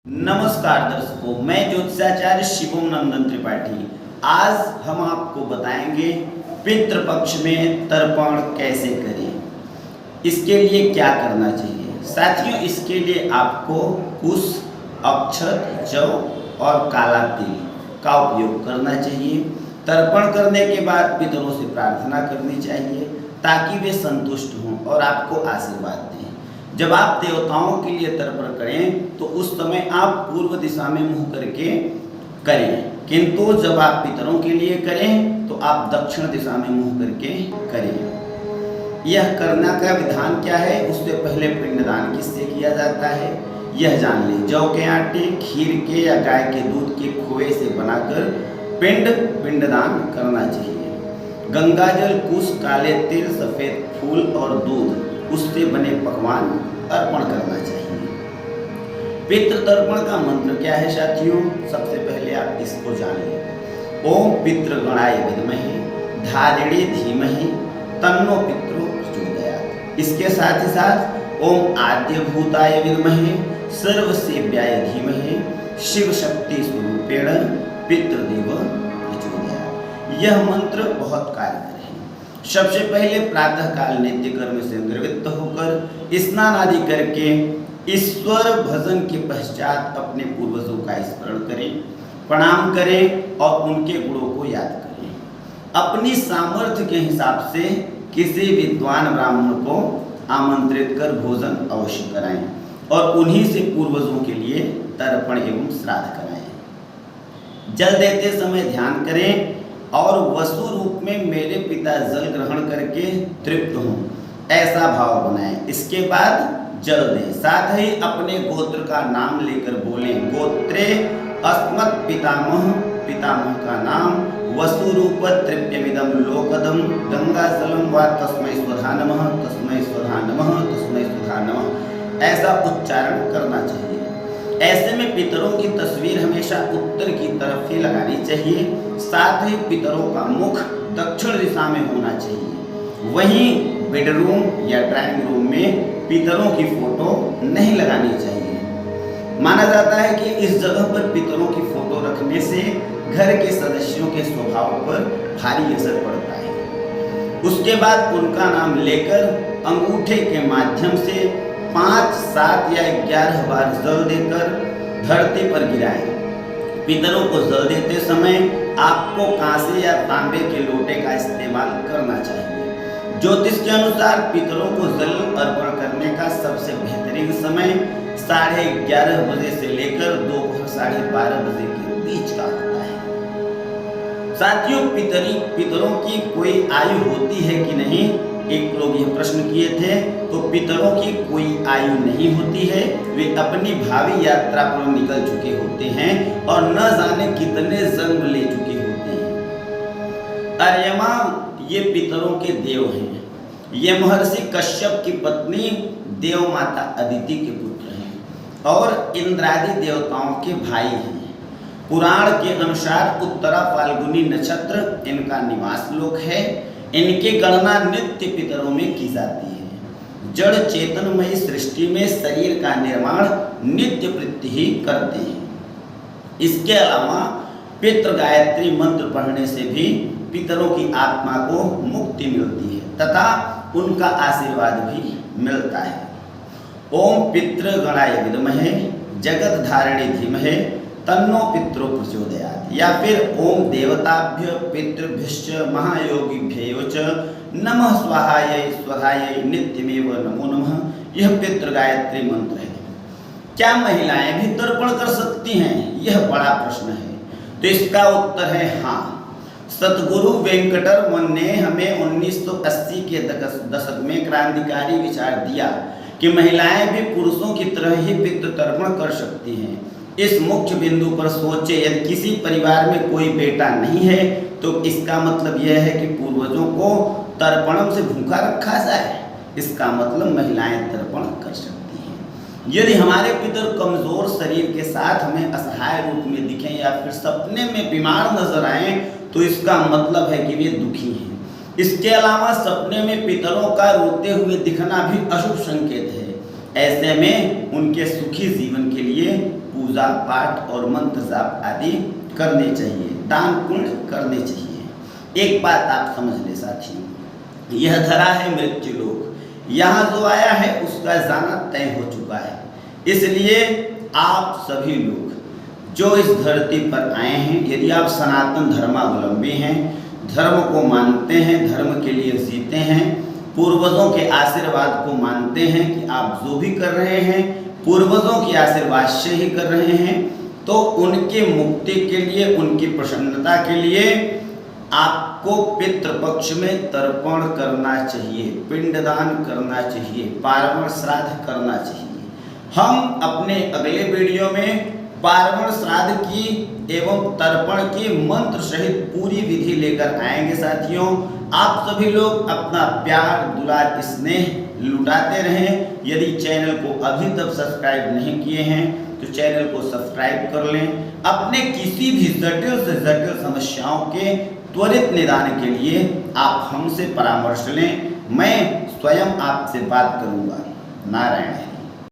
नमस्कार दर्शकों, मैं ज्योतिषाचार्य शिवम नंदन त्रिपाठी। आज हम आपको बताएंगे पितृपक्ष में तर्पण कैसे करें, इसके लिए क्या करना चाहिए। साथियों, इसके लिए आपको कुश, अक्षत, जौ और काला तिल का उपयोग करना चाहिए। तर्पण करने के बाद पितरों से प्रार्थना करनी चाहिए ताकि वे संतुष्ट हों और आपको आशीर्वाद दें। जब आप देवताओं के लिए तर्पण करें तो उस समय आप पूर्व दिशा में मुंह करके करें, किंतु जब आप पितरों के लिए करें तो आप दक्षिण दिशा में मुंह करके करें। यह करने का विधान क्या है, उससे पहले पिंडदान किससे किया जाता है यह जान लें। जौ के आटे, खीर के या गाय के दूध के खोए से बनाकर पिंडदान करना चाहिए। गंगाजल, कुश, काले तिल, सफेद फूल और दूध उससे बने पकवान अर्पण करना चाहिए। पितृ तर्पण का मंत्र क्या है साथियों, सबसे पहले आप इसको जान लें। ओम पितृगणाय विद्महे धारिणे धीमहि तन्नो पितरो प्रचोदयात्। इसके साथ ही साथ ओम आद्य भूताय विद्महे सर्वसेव्याय धीमहि शिव शक्ति स्वरूपेण पितृदेव प्रचोदयात्। यह मंत्र बहुत कारगर है। सबसे पहले प्रातः काल नित्य कर्म से निवृत्त होकर स्नान आदि करके ईश्वर भजन के पश्चात अपने पूर्वजों का स्मरण करें, प्रणाम करें और उनके गुणों को याद करें। अपनी सामर्थ्य के हिसाब से किसी विद्वान ब्राह्मण को आमंत्रित कर भोजन अवश्य कराएं और उन्हीं से पूर्वजों के लिए तर्पण एवं श्राद्ध कराएं। जल देते समय ध्यान करें और वसु रूप में मेरे पिता जल ग्रहण करके तृप्त हों, ऐसा भाव बनाएं। इसके बाद जल दें। साथ ही अपने गोत्र का नाम लेकर बोलें। गोत्रे अस्मत् पितामह, पितामह का नाम वसु रूप तृप्यमिदं लोकदम गंगाजलम व तस्मै स्वधा नमः, तस्मै स्वधा नमः, तस्मै स्वधा नमः, ऐसा उच्चारण करना चाहिए। ऐसे में पितरों की तस्वीर हमेशा उत्तर की तरफ ही लगानी चाहिए। साथ ही पितरों का मुख दक्षिण दिशा में होना चाहिए। वहीं बेडरूम या ड्राइंग रूम में पितरों की फोटो नहीं लगानी चाहिए। माना जाता है कि इस जगह पर पितरों की फोटो रखने से घर के सदस्यों के स्वभाव पर भारी असर पड़ता है। उसके बाद उनका नाम लेकर अंगूठे के माध्यम से 5, 7 या 11 बार जल देकर धरती पर गिराएं। पितरों को जल देते समय आपको कांसे या तांबे के लोटे का इस्तेमाल करना चाहिए। ज्योतिष के अनुसार पितरों को जल अर्पण करने का सबसे बेहतरीन समय 11:30 बजे से लेकर दोपहर 12:30 बजे के बीच का होता है। साथियों, पितरों की कोई आयु होती है कि नहीं, एक लोग यह प्रश्न किए थे। तो पितरों की कोई आयु नहीं होती है, वे अपनी भावी यात्रा पर निकल चुके होते हैं और न जाने कितने जन्म ले चुके होते हैं। अर्यमा ये पितरों के देव हैं। ये महर्षि कश्यप की पत्नी देव माता अदिति के पुत्र हैं और इंद्रादि देवताओं के भाई हैं। पुराण के अनुसार उत्तरा फाल्गुनी नक्षत्र इनका निवास लोक है। इनकी गणना नित्य पितरों में की जाती है। जड़ चेतनमयी सृष्टि में शरीर का निर्माण नित्य प्रति ही करते हैं। इसके अलावा पितृ गायत्री मंत्र पढ़ने से भी पितरों की आत्मा को मुक्ति मिलती है तथा उनका आशीर्वाद भी मिलता है। ओम पितृगणाय विद्महे जगद्धारिणे धीमहि तन्नो पितरो प्रचोदयात्, या फिर ओम देवताभ्य पितृभ्यश्च महायोगिभ्यो च नमः स्वाहायै स्वधायै नित्यमेव नमो नमः। यह पितृ गायत्री मंत्र है। क्या महिलाएं भी तर्पण कर सकती हैं, यह बड़ा प्रश्न है। तो इसका उत्तर है हाँ। सतगुरु वेंकटरमन ने हमें 1980 के दशक में क्रांतिकारी विचार दिया कि महिलाएं भी पुरुषों की तरह ही पितृ तर्पण कर सकती हैं। इस मुख्य बिंदु पर सोचे, यदि किसी परिवार में कोई बेटा नहीं है तो इसका मतलब यह है कि पूर्वजों को तर्पणम से भूखा रखा जाए। इसका मतलब महिलाएं तर्पण कर सकती हैं। यदि हमारे पितर कमजोर शरीर के साथ हमें असहाय रूप में दिखें या फिर सपने में बीमार नजर आए तो इसका मतलब है कि वे दुखी हैं। इसके अलावा सपने में पितरों का रोते हुए दिखना भी अशुभ संकेत है। ऐसे में उनके सुखी जीवन के लिए पूजा पाठ और मंत्र जाप आदि करने चाहिए, दान पुण्य करने चाहिए। एक बात आप समझ ले साथियों, यह धरा है मृत्यु लोक, यहाँ जो आया है उसका जाना तय हो चुका है। इसलिए आप सभी लोग जो इस धरती पर आए हैं, यदि आप सनातन धर्मावलंबी हैं, धर्म को मानते हैं, धर्म के लिए जीते हैं, पूर्वजों के आशीर्वाद को मानते हैं कि आप जो भी कर रहे हैं पूर्वजों के आशीर्वाद से ही कर रहे हैं, तो उनके मुक्ति के लिए, उनकी प्रसन्नता के लिए आपको पितृपक्ष में तर्पण करना चाहिए, पिंडदान करना चाहिए, पार्वण श्राद्ध करना चाहिए। हम अपने अगले वीडियो में पार्वण श्राद्ध की एवं तर्पण की मंत्र सहित पूरी विधि लेकर आएंगे साथियों। आप सभी लोग अपना प्यार दुलार स्नेह लुटाते रहें। यदि चैनल को अभी तक सब्सक्राइब नहीं किए हैं तो चैनल को सब्सक्राइब कर लें। अपने किसी भी जटिल से जटिल समस्याओं के त्वरित निदान के लिए आप हमसे परामर्श लें, मैं स्वयं आपसे बात करूंगा। नारायण।